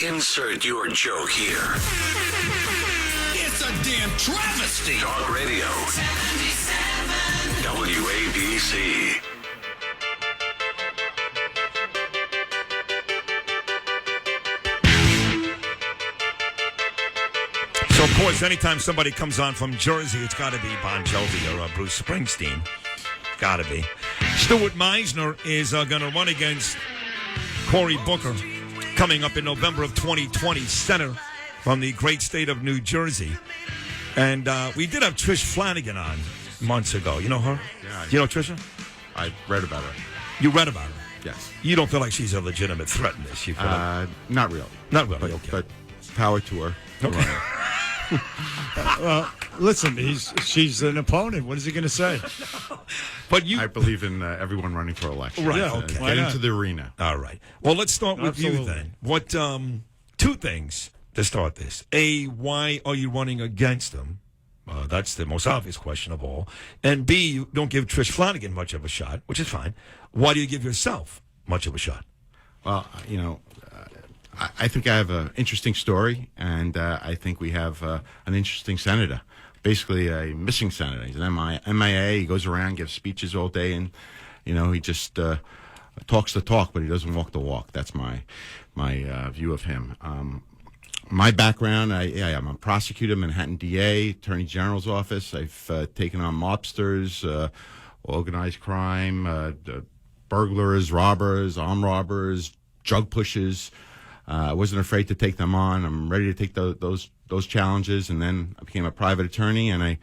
Insert your joke here. It's a damn travesty. Talk Radio. 77 WABC. So, of course, anytime somebody comes on from Jersey, it's got to be Bon Jovi or Bruce Springsteen. Got to be. Stuart Meissner is going to run against Cory Booker coming up in November of 2020, senator from the great state of New Jersey. And we did have Trish Flanagan on months ago. You know her? Yeah. You know Trisha? I read about her. You read about her? Yes. You don't feel like she's a legitimate threat in this? You feel like... Not really. Not really, but, okay. But power to her. Okay. Listen, she's an opponent. What is he going to say? But you... I believe in everyone running for election. Right, Yeah, okay. Get into the arena. All right. Well, let's start with you Absolutely. then. What, two things to start this. A, why are you running against him? That's the most obvious question of all. And B, you don't give Trish Flanagan much of a shot, which is fine. Why do you give yourself much of a shot? Well, I think I have an interesting story, and I think we have an interesting senator. Basically, a missing senator. He's an MIA. He goes around, gives speeches all day, and he just talks the talk, but he doesn't walk the walk. That's my view of him. My background, I'm a prosecutor, Manhattan DA, Attorney General's office. I've taken on mobsters, organized crime, burglars, robbers, armed robbers, drug pushers. I wasn't afraid to take them on. I'm ready to take those challenges. And then I became a private attorney, and I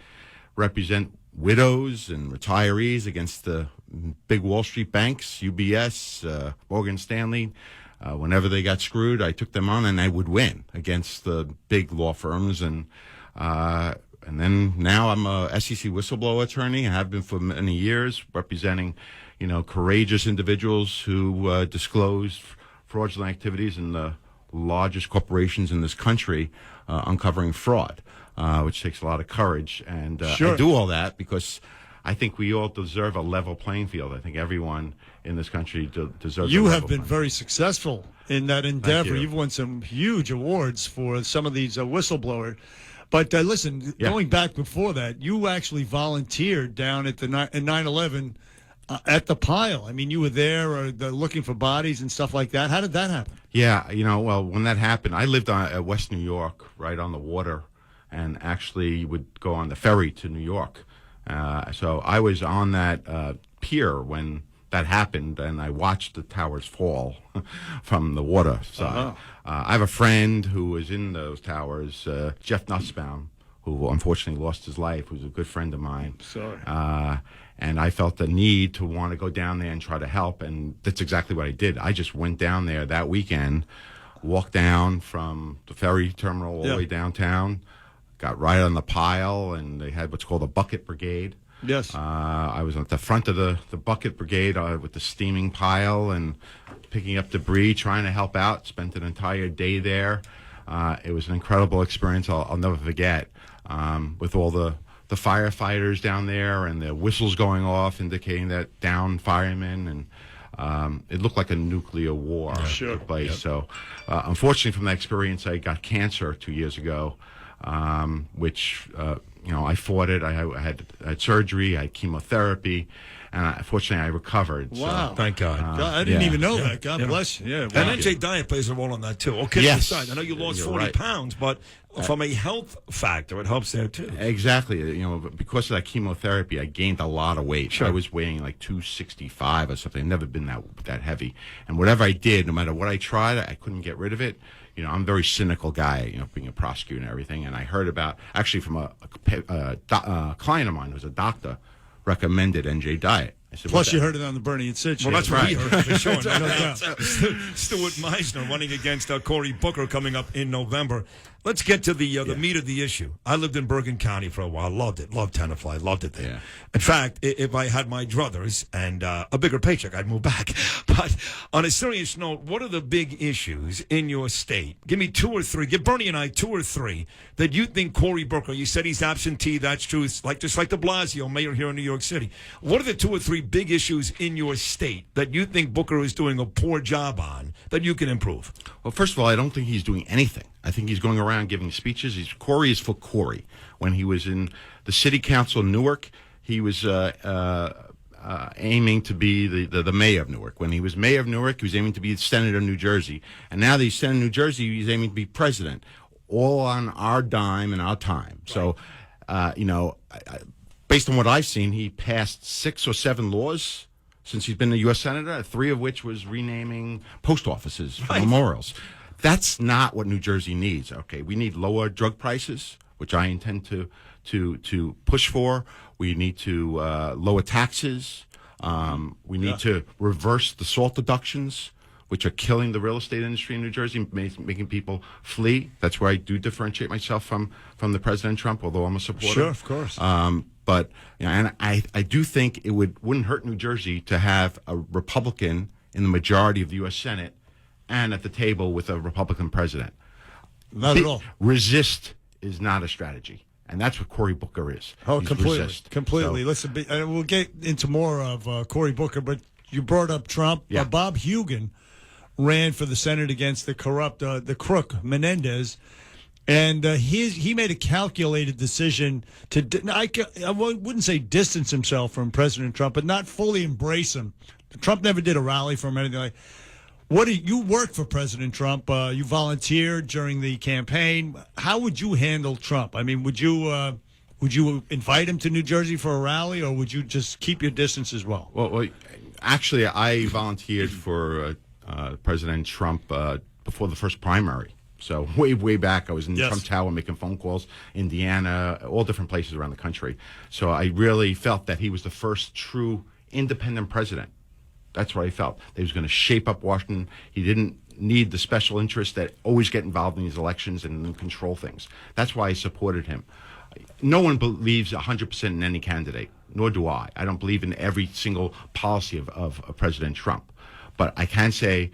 represent widows and retirees against the big Wall Street banks, UBS, Morgan Stanley. Whenever they got screwed, I took them on, and I would win against the big law firms. And then now I'm a SEC whistleblower attorney. I have been for many years, representing, courageous individuals who disclose fraudulent activities in the largest corporations in this country, uncovering fraud, which takes a lot of courage. And Sure. I do all that because I think we all deserve a level playing field. I think everyone in this country deserves You a have level been playing very successful in that endeavor. you. You've won some huge awards for some of these whistleblower. But listen, Yeah. going back before that, you actually volunteered down at the 9/11 at the pile. I mean, you were there looking for bodies and stuff like that. How did that happen? Yeah, well, when that happened, I lived at West New York, right on the water, and actually would go on the ferry to New York. So I was on that pier when that happened, and I watched the towers fall from the water side. I have a friend who was in those towers, Jeff Nussbaum, who unfortunately lost his life, who's a good friend of mine. Sorry. And I felt the need to want to go down there and try to help, and that's exactly what I did. I just went down there that weekend, walked down from the ferry terminal all the way downtown, got right on the pile, and they had what's called a bucket brigade. Yes. I was at the front of the bucket brigade with the steaming pile and picking up debris, trying to help out. Spent an entire day there. It was an incredible experience I'll never forget, with all the firefighters down there and the whistles going off indicating that down firemen, and it looked like a nuclear war took place. Yep. So unfortunately from that experience, I got cancer 2 years ago, which I fought it. I had surgery, I had chemotherapy, and fortunately I recovered. Wow. So, thank God. I didn't even know that. God bless you. Yeah. And Wow. NJ Diet plays a role in that, too. Okay, Yes. aside, I know you lost You're 40 right. pounds, but from a health factor, it helps there, too. Exactly. Because of that chemotherapy, I gained a lot of weight. Sure. I was weighing like 265 or something. I've never been that heavy. And whatever I did, no matter what I tried, I couldn't get rid of it. I'm a very cynical guy, being a prosecutor and everything. And I heard about, actually from a client of mine who's a doctor, recommended NJ Diet. I said, Plus, you heard it on the Bernie and Sid show. Well, that's what we Right. heard for sure. No doubt. Stuart Meissner running against Cory Booker coming up in November. Let's get to the meat of the issue. I lived in Bergen County for a while. Loved it. Loved Tenafly. Loved it there. Yeah. In fact, if I had my druthers and a bigger paycheck, I'd move back. But on a serious note, what are the big issues in your state? Give me two or three. Give Bernie and I two or three that you think Cory Booker, you said he's absentee. That's true. It's just like de Blasio, mayor here in New York City. What are the two or three big issues in your state that you think Booker is doing a poor job on that you can improve? Well, first of all, I don't think he's doing anything. I think he's going around giving speeches. Corey is for Corey. When he was in the city council in Newark, he was aiming to be the mayor of Newark. When he was mayor of Newark, he was aiming to be the senator of New Jersey. And now that he's senator of New Jersey, he's aiming to be president, all on our dime and our time. Right. So, based on what I've seen, he passed 6 or 7 laws since he's been a U.S. senator, 3 of which was renaming post offices for memorials. That's not what New Jersey needs. Okay, we need lower drug prices, which I intend to push for. We need to lower taxes. We need to reverse the SALT deductions, which are killing the real estate industry in New Jersey, making people flee. That's where I do differentiate myself from the President Trump, although I'm a supporter. Sure, of course. But and I do think it wouldn't hurt New Jersey to have a Republican in the majority of the U.S. Senate and at the table with a Republican president. Not at all. Resist is not a strategy. And that's what Cory Booker is. Oh, He's completely. resist. Completely. So, Listen, we'll get into more of Cory Booker, but you brought up Trump. Yeah. Bob Hugin ran for the Senate against the crook Menendez, and he made a calculated decision to, I wouldn't say distance himself from President Trump, but not fully embrace him. Trump never did a rally for him or anything like that. You worked for President Trump? You volunteered during the campaign. How would you handle Trump? I mean, would you invite him to New Jersey for a rally, or would you just keep your distance as well? Well, actually, I volunteered for President Trump before the first primary. So way back, I was in Trump Tower making phone calls, Indiana, all different places around the country. So I really felt that he was the first true independent president. That's what I felt. That he was going to shape up Washington. He didn't need the special interests that always get involved in these elections and then control things. That's why I supported him. No one believes 100% in any candidate, nor do I. I don't believe in every single policy of President Trump. But I can say,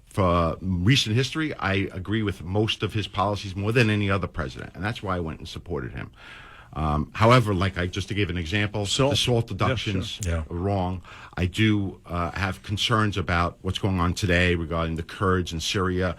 for recent history, I agree with most of his policies more than any other president, and that's why I went and supported him. However, just to give an example, the SALT deductions are wrong. I do have concerns about what's going on today regarding the Kurds in Syria.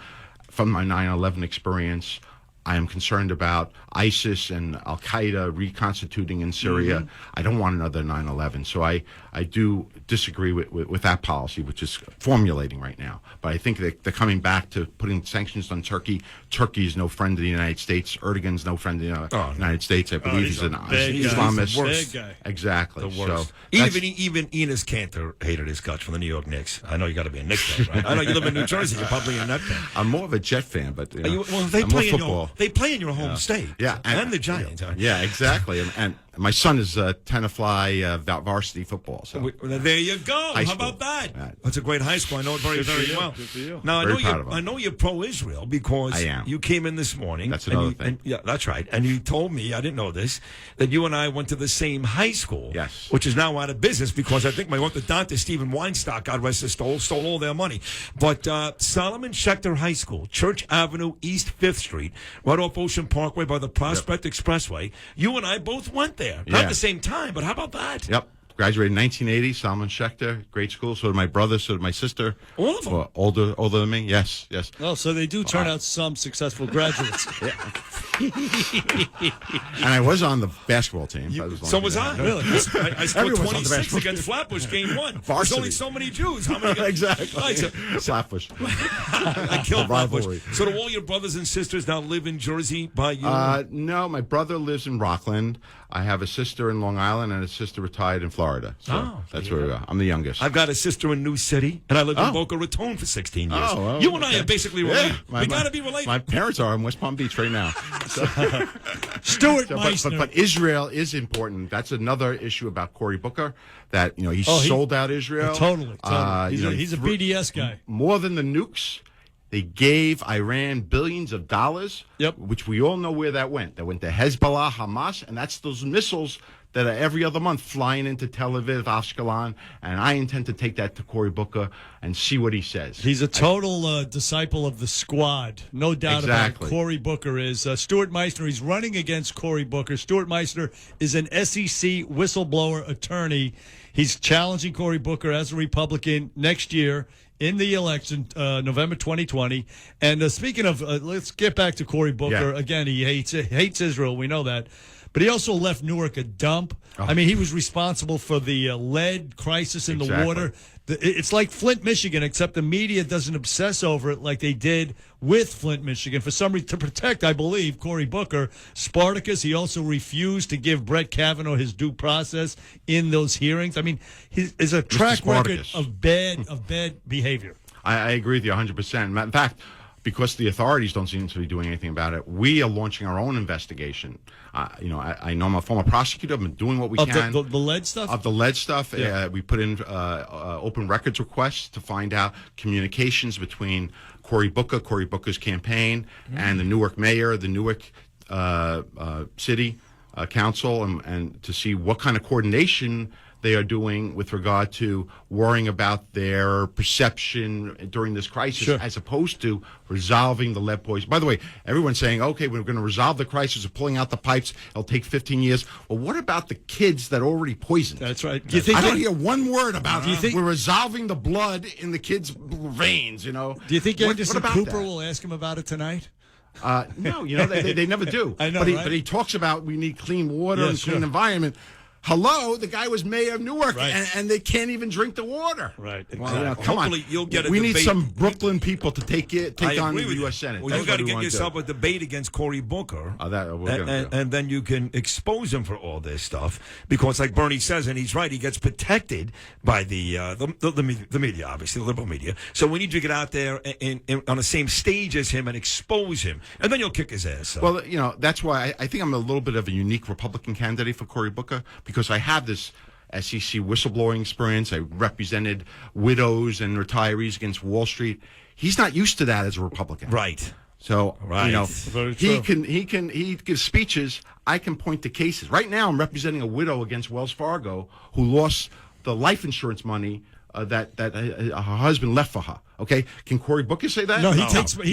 From my 9/11 experience, I am concerned about ISIS and Al-Qaeda reconstituting in Syria. I don't want another 9/11. So I do disagree with that policy, which is formulating right now. But I think that they're coming back to putting sanctions on Turkey. Turkey is no friend of the United States. Erdogan's no friend of the United States. I believe he's an Islamist. Bad guy. Exactly. The worst. So even Enos Kanter hated his guts from the New York Knicks. I know you got to be a Knicks fan, right? I know you live in New Jersey. You're probably a Net fan. I'm more of a Jet fan, but they I'm play more football. they play in your home state. Yeah, and the Giants. Yeah, exactly. And my son is Tenafly varsity football. So there you go. How about that? That's a great high school. I know it very, very well. Good for you. Now I know you're pro-Israel because I am. You came in this morning. That's another thing. Yeah, that's right. And you told me, I didn't know this, that you and I went to the same high school. Yes. Which is now out of business because I think my orthodontist Stephen Weinstock, God rest his soul, stole all their money. But Solomon Schechter High School, Church Avenue, East 5th Street, right off Ocean Parkway by the Prospect Expressway. You and I both went there. Not at the same time, but how about that? Yep. Graduated in 1980, Solomon Schechter, great school. So did my brother, so did my sister. All of them? Well, older than me, yes. Oh, so they do turn out some successful graduates. And I was on the basketball team. So was I. Really? I scored Everyone was on the 26 basketball against Flatbush game 1. There's Varsity. only so many Jews. How many? Exactly. Flatbush. I killed Flatbush. So do all your brothers and sisters now live in Jersey by you? No, my brother lives in Rockland. I have a sister in Long Island and a sister retired in Florida. So that's where we are. I'm the youngest. I've got a sister in New City, and I lived in Boca Raton for 16 years. You and I are basically related. We got to be related. My parents are in West Palm Beach right now. Stuart Meissner. But Israel is important. That's another issue about Cory Booker, that he sold out Israel. Totally. He's a BDS guy. More than the nukes. They gave Iran billions of dollars, which we all know where that went. That went to Hezbollah, Hamas, and that's those missiles that are every other month flying into Tel Aviv, Ashkelon, and I intend to take that to Cory Booker and see what he says. He's a total disciple of the squad. No doubt about it. Cory Booker is. Stuart Meissner, he's running against Cory Booker. Stuart Meissner is an SEC whistleblower attorney. He's challenging Cory Booker as a Republican next year in the election, November 2020. And speaking of, let's get back to Cory Booker. Yeah. Again, he hates Israel. We know that. But he also left Newark a dump. I mean, he was responsible for the lead crisis in the water. It's like Flint, Michigan, except the media doesn't obsess over it like they did with Flint, Michigan. For some reason, to protect, I believe, Cory Booker, Spartacus, he also refused to give Brett Kavanaugh his due process in those hearings. I mean, there's a track record of bad behavior. I agree with you 100%. In fact, because the authorities don't seem to be doing anything about it, we are launching our own investigation. I know I'm a former prosecutor. I've been doing what we can. The lead stuff? Of the lead stuff. Yeah. We put in open records requests to find out communications between Cory Booker's campaign, and the Newark mayor, the Newark city council, and to see what kind of coordination they are doing with regard to worrying about their perception during this crisis, as opposed to resolving the lead poison. By the way, everyone's saying, okay, we're going to resolve the crisis of pulling out the pipes. It'll take 15 years. Well, what about the kids that are already poisoned? That's right. I don't hear one word about we're resolving the blood in the kids' veins, Do you think Anderson Cooper will ask him about it tonight? No, they never do. I know, but he talks about we need clean water and clean environment. Hello, the guy was mayor of Newark, and they can't even drink the water. Right. Well, come Hopefully on. you'll get a we debate. need some Brooklyn people to take on the U.S. Senate. Well, you got to get yourself a debate against Cory Booker, and then you can expose him for all this stuff. Because, like Bernie says, and he's right, he gets protected by the media, obviously, the liberal media. So we need to get out there on the same stage as him and expose him, and then you'll kick his ass. So. Well, that's why I think I'm a little bit of a unique Republican candidate for Cory Booker, because I have this SEC whistleblowing experience. I represented widows and retirees against Wall Street. He's not used to that as a Republican. Right. So, Very true. he gives speeches. I can point to cases. Right now, I'm representing a widow against Wells Fargo who lost the life insurance money that her husband left for her. Okay, can Cory Booker say that? No, he takes money.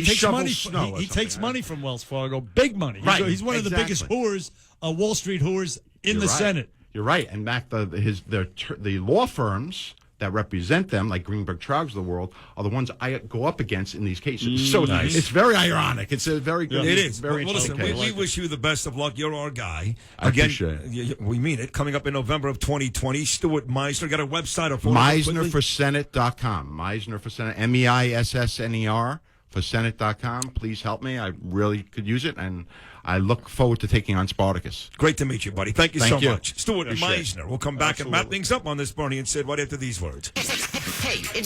He takes right? money from Wells Fargo, big money. Right, He's one of the biggest whores, Wall Street whores in the Senate. You're right. And back the law firms that represent them, like Greenberg Traugs of the world, are the ones I go up against in these cases. So nice. It's very ironic. It's a very good. It is. Very Listen, case. we wish you the best of luck. You're our guy. I appreciate it. We mean it. Coming up in November of 2020, Stuart Meissner got a website. MeissnerForSenate.com. Meissner for Senate. MEISSNER for Senate.com. Please help me. I really could use it, and I look forward to taking on Spartacus. Great to meet you, buddy. Thank you so much. Stuart Appreciate Meissner. We'll come back and wrap things up on this, Bernie and Sid, right after these words. Hey, it's